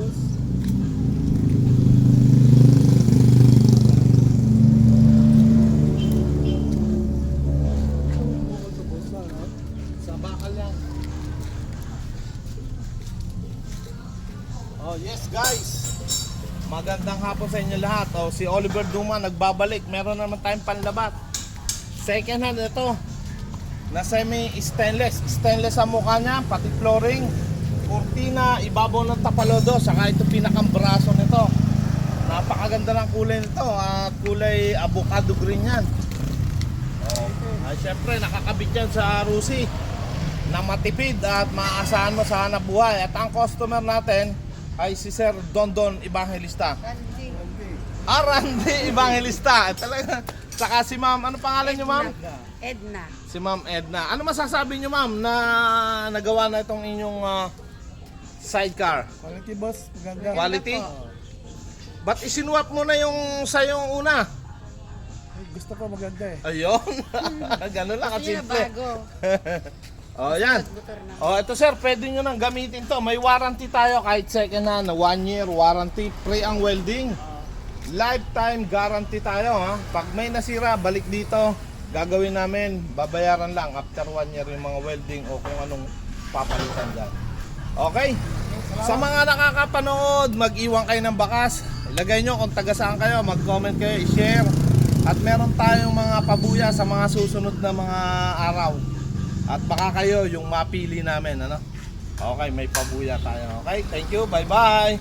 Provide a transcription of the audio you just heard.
boss. Sa bakal yan. Oh, yes guys. Magandang hapon sa inyo lahat. Oh, si Oliver Duma nagbabalik. Meron naman tayong panlabat. Second hand ito. Na semi stainless. Stainless ang mukha niya, pati flooring. Cortina, ibabaw ng tapalodo. Saka ito pinakang braso nito. Napakaganda ng kulay nito. At kulay avocado green yan. Oh, syempre nakakabit yan sa Rusi na matipid at maaasahan mo sa hanap buhay. At ang customer natin ay si Sir Dondon Evangelista. Randy Evangelista. Talaga. Saka si ma'am, ano pangalan niyo ma'am? Edna. Si ma'am Edna. Ano masasabi niyo ma'am na nagawa na itong inyong sidecar? Quality boss, maganda. Quality? Ba't isinuwap mo na yung sa yung una? Gusto ko maganda eh. Ayun. Ganun lang Kasi kasimple. bago. Oh, yan. Motor na. Oh, ito sir, pwede nyo nang gamitin to. May warranty tayo kahit second hand, 1 year warranty, free ang welding. Lifetime guarantee tayo ha. Pag may nasira, balik dito. Gagawin namin, babayaran lang after 1 year yung mga welding o kung anong papalitan dyan. Okay? Sa mga nakakapanood, mag-iwan kayo ng bakas. Ilagay nyo kung taga saan kayo, mag-comment kayo, i-share. At meron tayong mga pabuya sa mga susunod na mga araw. At baka kayo yung mapili namin, ano? Okay, may pabuya tayo. Okay, thank you, bye-bye!